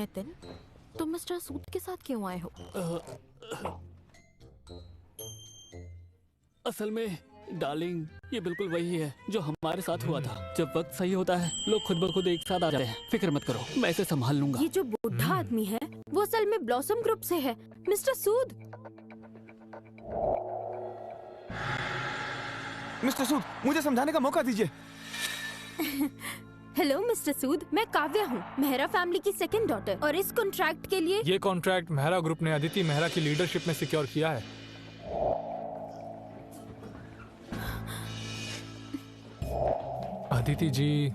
नितिन, तुम मिस्टर सूद के साथ क्यों आए हो? असल में डार्लिंग, ये बिल्कुल वही है जो हमारे साथ हुआ था। जब वक्त सही होता है लोग खुद ब खुद एक साथ आ जाते हैं। फिक्र मत करो, मैं इसे संभाल लूंगा। ये जो बुढ़ा आदमी है वो असल में ब्लॉसम ग्रुप से है। मिस्टर सूद। मिस्टर सूद, मुझे समझाने का मौका दीजिए। हेलो मिस्टर सूद, मैं काव्या हूँ, मेहरा फैमिली की सेकंड डॉटर, और इस कॉन्ट्रैक्ट के लिए ये कॉन्ट्रैक्ट मेहरा ग्रुप ने अदिति मेहरा की लीडरशिप में सिक्योर किया है। अदिति जी,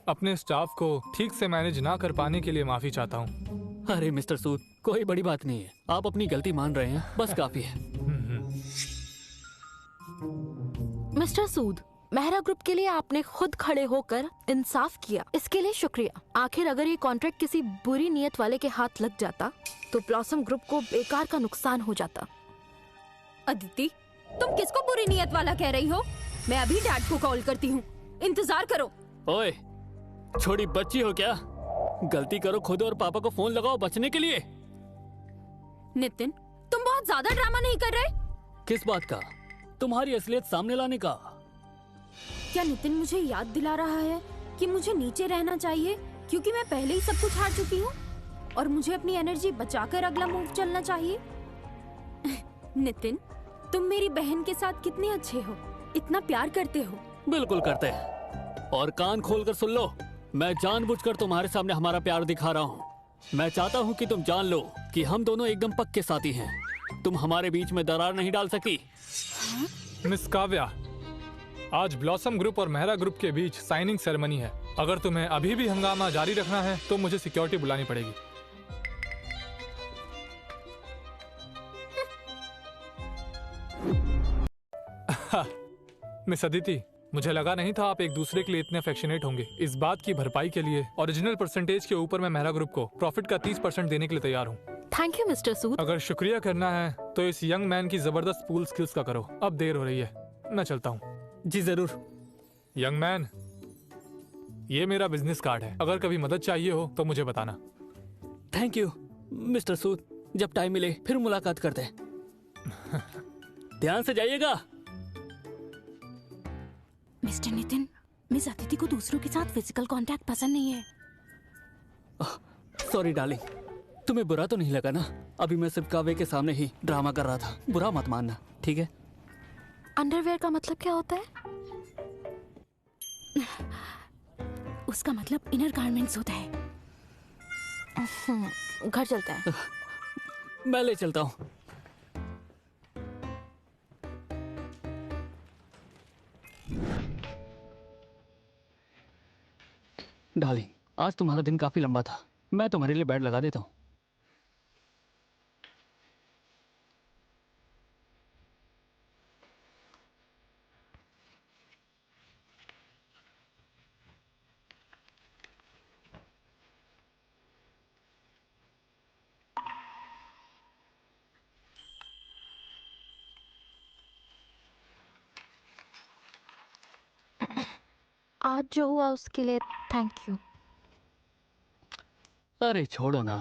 अपने स्टाफ को ठीक से मैनेज ना कर पाने के लिए माफी चाहता हूँ। अरे मिस्टर सूद, कोई बड़ी बात नहीं है। आप अपनी गलती मान रहे हैं, बस काफी है। मिस्टर सूद, मेहरा ग्रुप के लिए आपने खुद खड़े होकर इंसाफ किया, इसके लिए शुक्रिया। आखिर अगर ये कॉन्ट्रैक्ट किसी बुरी नीयत वाले के हाथ लग जाता तो ब्लॉसम ग्रुप को बेकार का नुकसान हो जाता। अदिति, तुम किसको बुरी नीयत वाला कह रही हो? मैं अभी डैड को कॉल करती हूँ, इंतजार करो। ओए, छोटी बच्ची हो क्या? गलती करो खुद और पापा को फोन लगाओ बचने के लिए। नितिन, तुम बहुत ज्यादा ड्रामा नहीं कर रहे? किस बात का? तुम्हारी असलियत सामने लाने का। क्या नितिन मुझे याद दिला रहा है कि मुझे नीचे रहना चाहिए क्योंकि मैं पहले ही सब कुछ हार चुकी हूँ, और मुझे अपनी एनर्जी बचाकर अगला मूव चलना चाहिए? नितिन, तुम मेरी बहन के साथ कितने अच्छे हो, इतना प्यार करते हो। बिल्कुल करते हैं, और कान खोलकर सुन लो, मैं जानबूझकर तुम्हारे सामने हमारा प्यार दिखा रहा हूँ। मैं चाहता हूँ कि तुम जान लो कि हम दोनों एकदम पक्के साथी हैं। तुम हमारे बीच में दरार नहीं डाल सकती। मिस काव्या, आज ब्लॉसम ग्रुप और मेहरा ग्रुप के बीच साइनिंग सेरेमनी है। अगर तुम्हें अभी भी हंगामा जारी रखना है तो मुझे सिक्योरिटी बुलानी पड़ेगी। मिस अदिति, मुझे लगा नहीं था आप एक दूसरे के लिए इतने अफेक्शनेट होंगे। इस बात की भरपाई के लिए ओरिजिनल परसेंटेज के ऊपर मैं मेहरा ग्रुप को प्रॉफिट का 30% देने के लिए तैयार हूँ। थैंक यू मिस्टर सूद। अगर शुक्रिया करना है तो इस यंग मैन की जबरदस्त पूल स्किल्स का करो। अब देर हो रही है, मैं चलता हूँ। जी जरूर। यंग मैन, ये मेरा बिजनेस कार्ड है, अगर कभी मदद चाहिए हो तो मुझे बताना। थैंक यू मिस्टर सूद, जब टाइम मिले फिर मुलाकात करते हैं। ध्यान से जाइएगा। मिस्टर नितिन, मिस अदिति को दूसरों के साथ फिजिकल कांटेक्ट पसंद नहीं है। सॉरी डार्लिंग, तुम्हें बुरा तो नहीं लगा ना? अभी मैं सिर्फ काव्य के सामने ही ड्रामा कर रहा था, बुरा मत मानना, ठीक है? अंडरवेयर का मतलब क्या होता है? उसका मतलब इनर गारमेंट्स होता है। घर चलते हैं। मैं ले चलता हूँ। डार्लिंग, आज तुम्हारा दिन काफी लंबा था, मैं तुम्हारे लिए बेड लगा देता हूँ। आज जो हुआ उसके लिए थैंक यू। अरे छोड़ो ना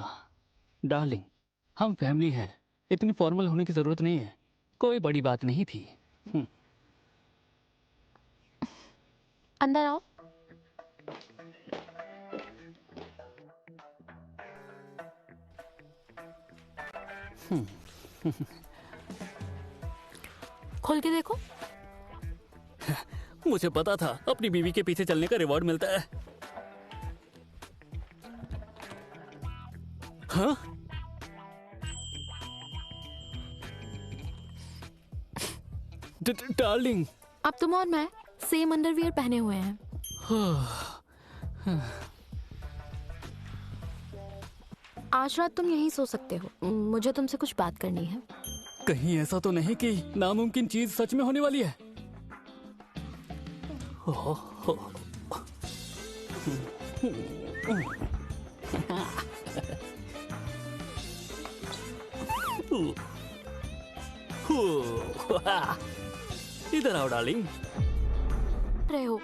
डार्लिंग, हम फैमिली हैं, इतनी फॉर्मल होने की जरूरत नहीं है, कोई बड़ी बात नहीं थी। अंदर आओ। खोल के देखो। मुझे पता था अपनी बीवी के पीछे चलने का रिवॉर्ड मिलता है। हाँ? डार्लिंग, अब तुम और मैं सेम अंडरवियर पहने हुए हैं। आज रात तुम यहीं सो सकते हो, मुझे तुमसे कुछ बात करनी है। कहीं ऐसा तो नहीं कि नामुमकिन चीज सच में होने वाली है? इधर आओ डार्लिंग। रहे हो,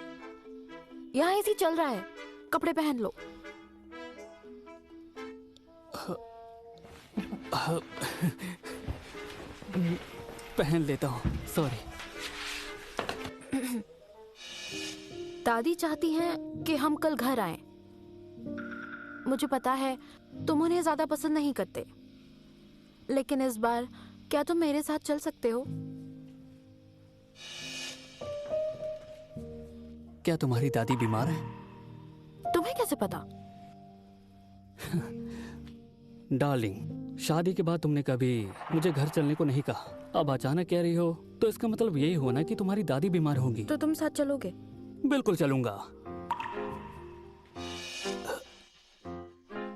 यहाँ एसी चल रहा है, कपड़े पहन लो। पहन लेता हूँ, सॉरी। दादी चाहती हैं कि हम कल घर आएं। मुझे पता है तुम उन्हें ज्यादा पसंद नहीं करते, लेकिन इस बार क्या तुम मेरे साथ चल सकते हो? क्या तुम्हारी दादी बीमार है? तुम्हें कैसे पता? डार्लिंग, शादी के बाद तुमने कभी मुझे घर चलने को नहीं कहा। अब अचानक कह रही हो, तो इसका मतलब यही हुआ ना कि तुम्हारी दादी बीमार होंगी। तो तुम साथ चलोगे? बिल्कुल चलूंगा।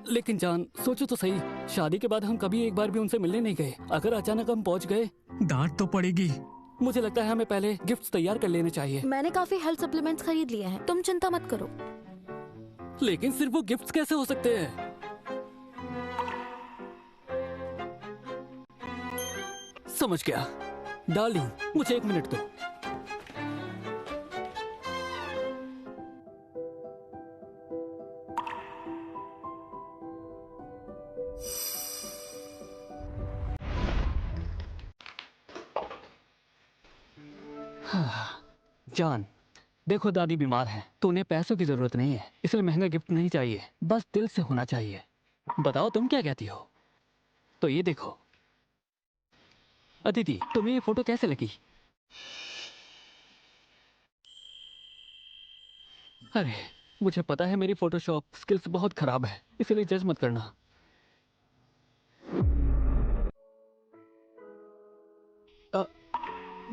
लेकिन जान, सोचो तो सही, शादी के बाद हम कभी एक बार भी उनसे मिलने नहीं गए। अगर अचानक हम पहुंच गए, डांट तो पड़ेगी। मुझे लगता है हमें पहले गिफ्ट्स तैयार कर लेने चाहिए। मैंने काफी हेल्थ सप्लीमेंट्स खरीद लिए हैं, तुम चिंता मत करो। लेकिन सिर्फ वो गिफ्ट्स कैसे हो सकते हैं? समझ गया। डार्लिंग, मुझे 1 मिनट दो। जान, देखो दादी बीमार है तो उन्हें पैसों की जरूरत नहीं है, इसलिए महंगा गिफ्ट नहीं चाहिए, बस दिल से होना चाहिए। बताओ तुम क्या कहती हो? तो ये देखो। अदिति, तुम्हें ये फोटो कैसे लगी? अरे, मुझे पता है मेरी फोटोशॉप स्किल्स बहुत खराब है, इसलिए जज मत करना।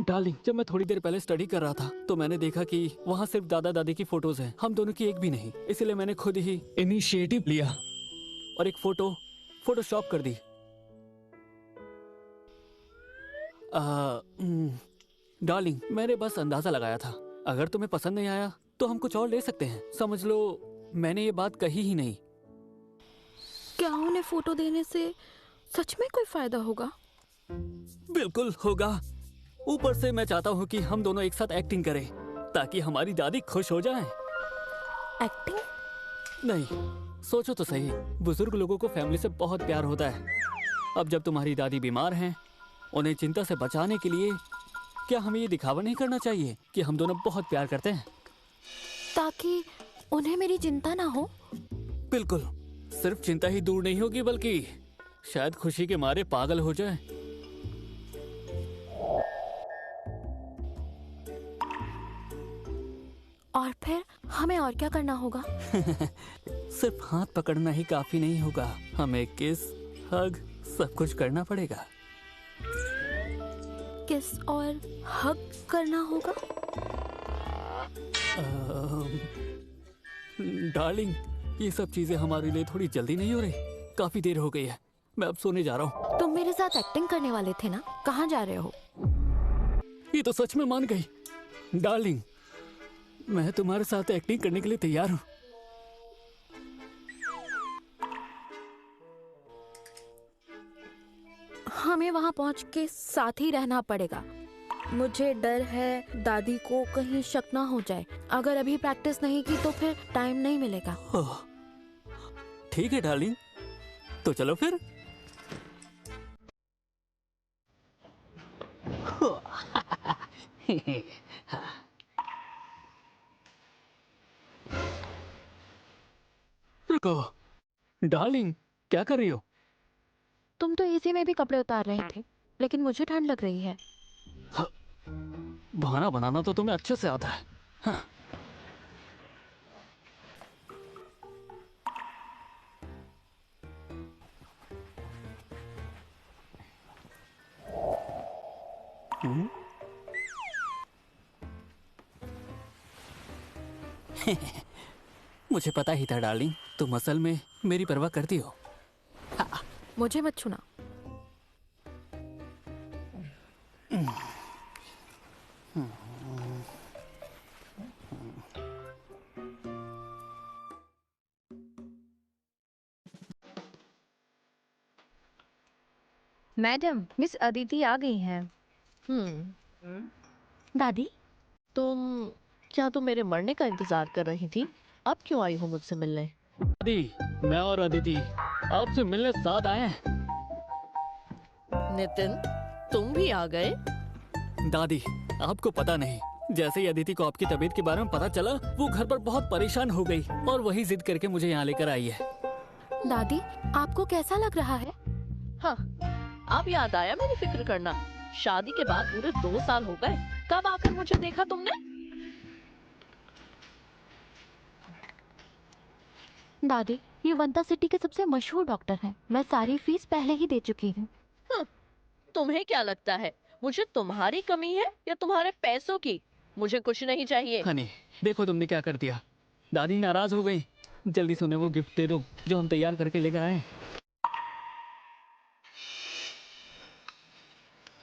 डार्लिंग, जब मैं थोड़ी देर पहले स्टडी कर रहा था तो मैंने देखा कि वहाँ सिर्फ दादा दादी की फोटोज हैं, हम दोनों की एक भी नहीं। इसलिए मैंने खुद ही इनिशिएटिव लिया और एक फोटोशॉप कर दी। डार्लिंग, मैंने बस अंदाजा लगाया था। अगर तुम्हें पसंद नहीं आया तो हम कुछ और ले सकते हैं। समझ लो मैंने ये बात कही ही नहीं। क्या उन्हें फोटो देने से सच में कोई फायदा होगा? बिल्कुल होगा। ऊपर से मैं चाहता हूँ कि हम दोनों एक साथ एक्टिंग करें ताकि हमारी दादी खुश हो जाए। एक्टिंग? नहीं, सोचो तो सही, बुजुर्ग लोगों को फैमिली से बहुत प्यार होता है। अब जब तुम्हारी दादी बीमार हैं, उन्हें चिंता से बचाने के लिए क्या हमें ये दिखावा नहीं करना चाहिए कि हम दोनों बहुत प्यार करते हैं? ताकि उन्हें मेरी चिंता ना हो। बिल्कुल। सिर्फ चिंता ही दूर नहीं होगी, बल्कि शायद खुशी के मारे पागल हो जाए। और फिर हमें और क्या करना होगा? सिर्फ हाथ पकड़ना ही काफी नहीं होगा, हमें किस, हग, सब कुछ करना पड़ेगा। किस और हग करना होगा? डार्लिंग, ये सब चीजें हमारे लिए थोड़ी जल्दी नहीं हो रही? काफी देर हो गई है, मैं अब सोने जा रहा हूँ। तुम मेरे साथ एक्टिंग करने वाले थे ना, कहाँ जा रहे हो? ये तो सच में मान गई। डार्लिंग, मैं तुम्हारे साथ एक्टिंग करने के लिए तैयार हूँ। हमें वहाँ पहुँच के साथ ही रहना पड़ेगा। मुझे डर है दादी को कहीं शक ना हो जाए। अगर अभी प्रैक्टिस नहीं की तो फिर टाइम नहीं मिलेगा। ठीक है डार्लिंग, तो चलो फिर। रुको, डार्लिंग, क्या कर रही हो? तुम तो एसी में भी कपड़े उतार रहे थे, लेकिन मुझे ठंड लग रही है। बहाना बनाना तो तुम्हें अच्छे से आता है। हाँ। मुझे पता ही था डार्लिंग, तुम असल में मेरी परवाह करती हो। मुझे मत छूना। मैडम, मिस अदिति आ गई हैं। दादी, क्या तुम मेरे मरने का इंतजार कर रही थी? अब क्यों आई हो मुझसे मिलने? दादी, मैं और अदिति आपसे मिलने साथ आए हैं। नितिन, तुम भी आ गए? दादी, आपको पता नहीं, जैसे ही अदिति को आपकी तबीयत के बारे में पता चला, वो घर पर बहुत परेशान हो गई और वही जिद करके मुझे यहाँ लेकर आई है। दादी, आपको कैसा लग रहा है? हाँ, अब याद आया मेरी फिक्र करना। शादी के बाद पूरे 2 साल हो गए, कब आकर मुझे देखा तुमने? दादी, ये वंता सिटी के सबसे मशहूर डॉक्टर हैं। मैं सारी फीस पहले ही दे चुकी हूँ। तुम्हें क्या लगता है, मुझे तुम्हारी कमी है या तुम्हारे पैसों की? मुझे कुछ नहीं चाहिए। हनी, देखो तुमने क्या कर दिया। दादी नाराज हो गई। जल्दी से उन्हें वो गिफ्ट दे दो जो हम तैयार करके लेकर आए हैं।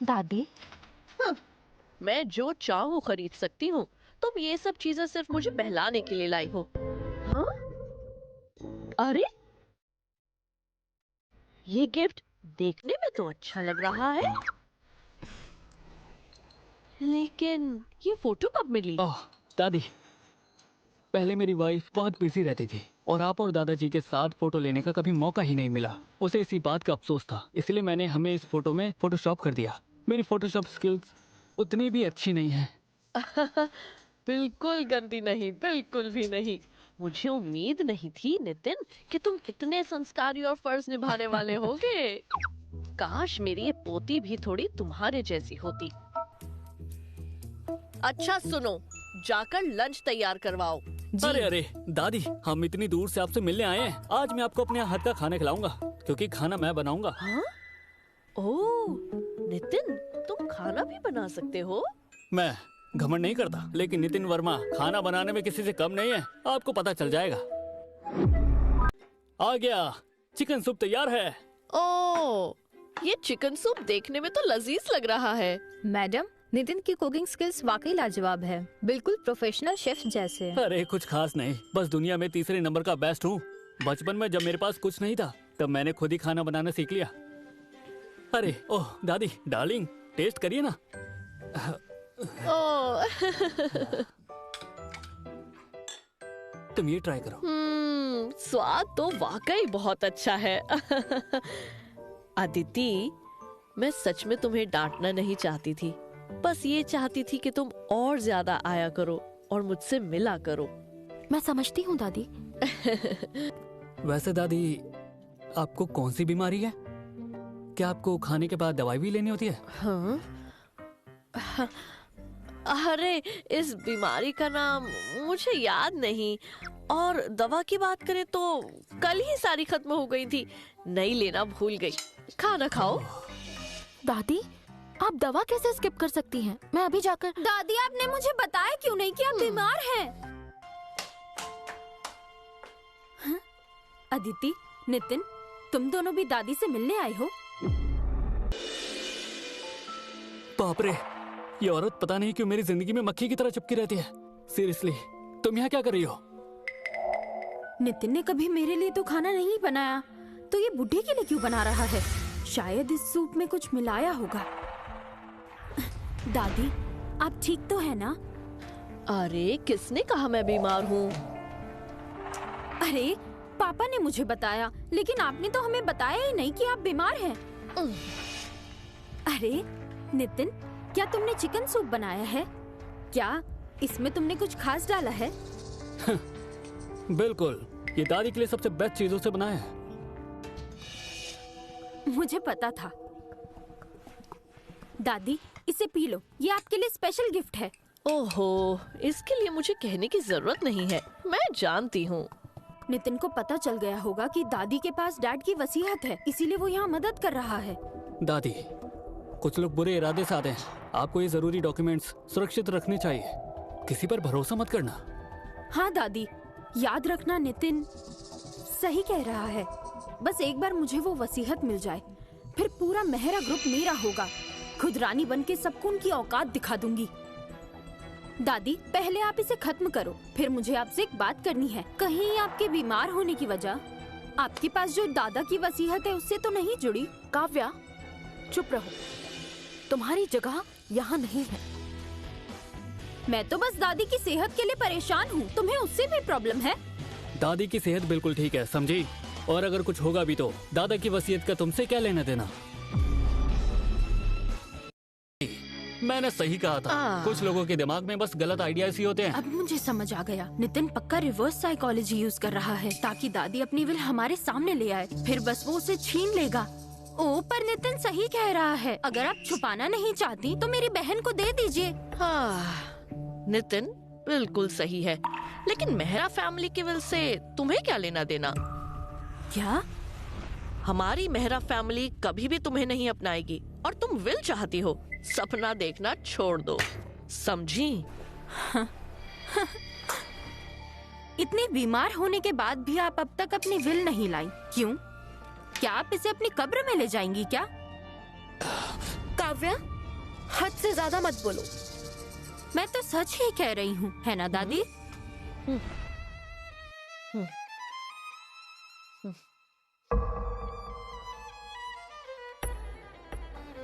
दादी, मैं जो चाहूँ खरीद सकती हूँ। तुम ये सब चीजें सिर्फ मुझे बहलाने के लिए लाई हो। हाँ? अरे, ये गिफ्ट देखने में तो अच्छा लग रहा है, लेकिन ये फोटो कब मिली? ओह दादी, पहले मेरी वाइफ बहुत बिजी रहती थी और आप और दादाजी के साथ फोटो लेने का कभी मौका ही नहीं मिला। उसे इसी बात का अफसोस था, इसलिए मैंने हमें इस फोटो में फोटोशॉप कर दिया। मेरी फोटोशॉप स्किल्स उतनी भी अच्छी नहीं है। बिल्कुल गंदी नहीं, बिल्कुल भी नहीं। मुझे उम्मीद नहीं थी नितिन कि तुम इतने संस्कारी और फर्ज निभाने वाले होगे। काश मेरी ये पोती भी थोड़ी तुम्हारे जैसी होती। अच्छा सुनो, जाकर लंच तैयार करवाओ। अरे अरे दादी, हम इतनी दूर से आपसे मिलने आए हैं। आज मैं आपको अपने हाथ का खाना खिलाऊंगा, क्योंकि खाना मैं बनाऊंगा। हाँ? ओह, नितिन, तुम खाना भी बना सकते हो? मैं घमंड नहीं करता, लेकिन नितिन वर्मा खाना बनाने में किसी से कम नहीं है। आपको पता चल जाएगा। आ गया, चिकन सूप तैयार है। ओह, ये चिकन सूप देखने में तो लजीज लग रहा है। मैडम, नितिन की कुकिंग स्किल्स वाकई लाजवाब है, बिल्कुल प्रोफेशनल शेफ जैसे। अरे कुछ खास नहीं, बस दुनिया में तीसरे नंबर का बेस्ट हूँ। बचपन में जब मेरे पास कुछ नहीं था, तब मैंने खुद ही खाना बनाना सीख लिया। अरे ओह दादी, डार्लिंग, टेस्ट करिए ना। ओह, तुम ये ट्राई करो। स्वाद तो वाकई बहुत अच्छा है। अदिति, मैं सच में तुम्हें डांटना नहीं चाहती थी, बस ये चाहती थी कि तुम और ज्यादा आया करो और मुझसे मिला करो। मैं समझती हूँ दादी। वैसे दादी, आपको कौन सी बीमारी है? क्या आपको खाने के बाद दवाई भी लेनी होती है? हाँ? अरे, इस बीमारी का नाम मुझे याद नहीं, और दवा की बात करें तो कल ही सारी खत्म हो गई थी, नई लेना भूल गई। खाना खाओ। दादी, आप दवा कैसे स्किप कर सकती हैं? मैं अभी जाकर। दादी, आपने मुझे बताया क्यों नहीं कि आप बीमार हैं? हाँ? अदिति, नितिन, तुम दोनों भी दादी से मिलने आए हो? बाप रे, ये औरत पता नहीं क्यों मेरी जिंदगी में मक्खी की तरह चिपकी रहती है। सीरियसली, तुम यहाँ क्या कर रही हो? नितिन ने कभी मेरे लिए तो खाना नहीं बनाया, तो ये बुढ़े के लिए क्यों बना रहा है? शायद इस सूप में कुछ मिलाया होगा। दादी, आप ठीक तो है ना? अरे, किसने कहा मैं बीमार हूँ? अरे, पापा ने मुझे बताया, लेकिन आपने तो हमें बताया ही नहीं कि आप बीमार हैं। अरे नितिन, क्या तुमने चिकन सूप बनाया है? क्या इसमें तुमने कुछ खास डाला है? बिल्कुल, ये दादी के लिए सबसे बेस्ट चीजों से बनाया है। मुझे पता था। दादी, इसे पी लो, ये आपके लिए स्पेशल गिफ्ट है। ओहो, इसके लिए मुझे कहने की जरूरत नहीं है, मैं जानती हूँ। नितिन को पता चल गया होगा कि दादी के पास डैड की वसीयत है, इसीलिए वो यहाँ मदद कर रहा है। दादी, कुछ लोग बुरे इरादे से आते हैं। आपको ये जरूरी डॉक्यूमेंट्स सुरक्षित रखने चाहिए। किसी पर भरोसा मत करना। हाँ दादी, याद रखना नितिन सही कह रहा है। बस एक बार मुझे वो वसीयत मिल जाए, फिर पूरा मेहरा ग्रुप मेरा होगा। खुद रानी बन के सबको उनकी औकात दिखा दूंगी। दादी, पहले आप इसे खत्म करो, फिर मुझे आपसे एक बात करनी है। कहीं आपके बीमार होने की वजह आपके पास जो दादा की वसीयत है उससे तो नहीं जुड़ी? काव्या, चुप रहो, तुम्हारी जगह यहाँ नहीं है। मैं तो बस दादी की सेहत के लिए परेशान हूँ, तुम्हें उससे भी प्रॉब्लम है? दादी की सेहत बिल्कुल ठीक है, समझी? और अगर कुछ होगा भी तो दादा की वसीयत का तुमसे क्या लेना देना। मैंने सही कहा था, कुछ लोगों के दिमाग में बस गलत आइडियाज ही होते हैं। अब मुझे समझ आ गया, नितिन पक्का रिवर्स साइकोलॉजी यूज कर रहा है ताकि दादी अपनी विल हमारे सामने ले आए, फिर बस वो उसे छीन लेगा। ओ, पर नितिन सही कह रहा है, अगर आप छुपाना नहीं चाहती तो मेरी बहन को दे दीजिए। हाँ, नितिन बिल्कुल सही है, लेकिन मेहरा फैमिली की विल से तुम्हें क्या लेना देना? क्या? हमारी मेहरा फैमिली कभी भी तुम्हें नहीं अपनाएगी और तुम विल चाहती हो। सपना देखना छोड़ दो, समझी? इतने बीमार होने के बाद भी आप अब तक अपनी विल नहीं लाई, क्यों? क्या आप इसे अपनी कब्र में ले जाएंगी क्या? काव्या, हद से ज्यादा मत बोलो। मैं तो सच ही कह रही हूँ, है ना दादी?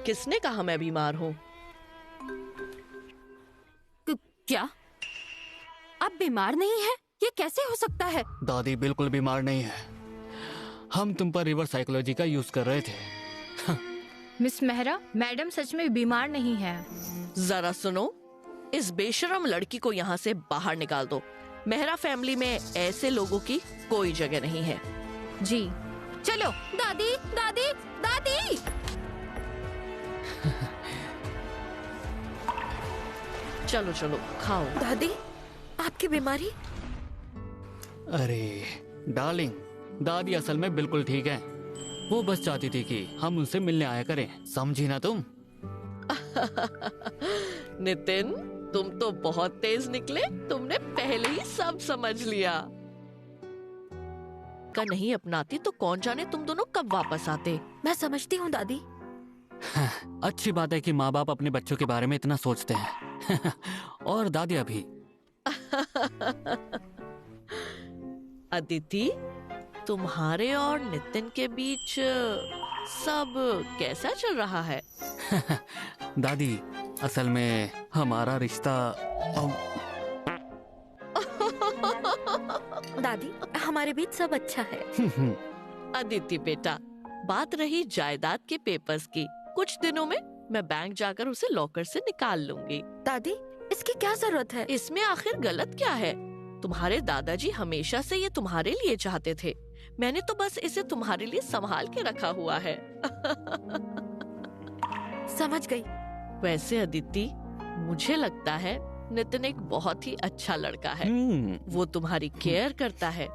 किसने कहा मैं बीमार हूँ? क्या आप बीमार नहीं है? ये कैसे हो सकता है? दादी बिल्कुल बीमार नहीं है, हम तुम पर रिवर्स साइकोलॉजी का यूज कर रहे थे। मिस मेहरा, मैडम सच में बीमार नहीं है। जरा सुनो, इस बेशरम लड़की को यहाँ से बाहर निकाल दो। मेहरा फैमिली में ऐसे लोगों की कोई जगह नहीं है। जी चलो दादी, दादी, दादी। चलो चलो खाओ। दादी, आपकी बीमारी? अरे डार्लिंग, दादी असल में बिल्कुल ठीक है, वो बस चाहती थी कि हम उनसे मिलने आया करें, समझी ना तुम? नितिन, तुम तो बहुत तेज निकले, तुमने पहले ही सब समझ लिया। का नहीं अपनाती तो कौन जाने तुम दोनों कब वापस आते। मैं समझती हूँ दादी। अच्छी बात है कि माँ बाप अपने बच्चों के बारे में इतना सोचते हैं। और दादिया भी। अदिति, तुम्हारे और नितिन के बीच सब कैसा चल रहा है? दादी, असल में हमारा रिश्ता दादी, हमारे बीच सब अच्छा है। अदिति बेटा, बात रही जायदाद के पेपर्स की, कुछ दिनों में मैं बैंक जाकर उसे लॉकर से निकाल लूंगी। दादी, इसकी क्या जरूरत है? इसमें आखिर गलत क्या है? तुम्हारे दादाजी हमेशा से ये तुम्हारे लिए चाहते थे, मैंने तो बस इसे तुम्हारे लिए संभाल के रखा हुआ है। समझ गई। वैसे अदिति, मुझे लगता है नितिन एक बहुत ही अच्छा लड़का है। वो तुम्हारी केयर करता है।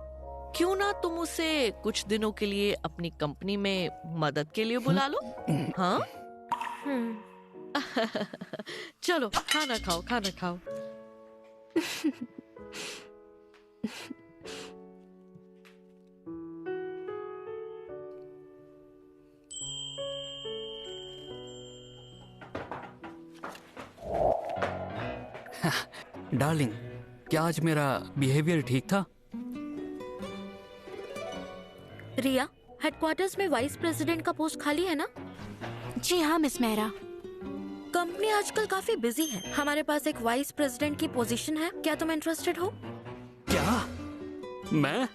क्यों ना तुम उसे कुछ दिनों के लिए अपनी कंपनी में मदद के लिए बुला लो? हाँ? चलो खाना खाओ, खाना खाओ। डार्लिंग, क्या आज मेरा बिहेवियर ठीक था? रिया, हेडक्वार्टर्स में वाइस प्रेसिडेंट का पोस्ट खाली है ना? जी हाँ मिस मेहरा। कंपनी आजकल काफी बिजी है, हमारे पास एक वाइस प्रेसिडेंट की पोजीशन है, क्या तुम इंटरेस्टेड हो? क्या? मैं?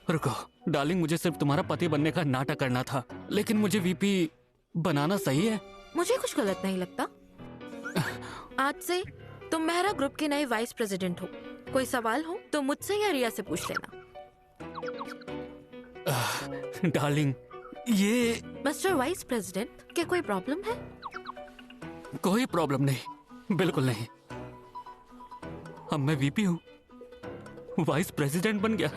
रुको डार्लिंग, मुझे सिर्फ तुम्हारा पति बनने का नाटक करना था, लेकिन मुझे वीपी बनाना सही है? मुझे कुछ गलत नहीं लगता। आज से तुम मेहरा ग्रुप के नए वाइस प्रेसिडेंट हो। कोई सवाल हो तो मुझसे या रिया से पूछ लेना। डार्लिंग, ये मिस्टर वाइस प्रेसिडेंट, क्या कोई प्रॉब्लम है? कोई प्रॉब्लम नहीं, बिल्कुल नहीं। अब मैं वीपी हूँ, वाइस प्रेसिडेंट बन गया।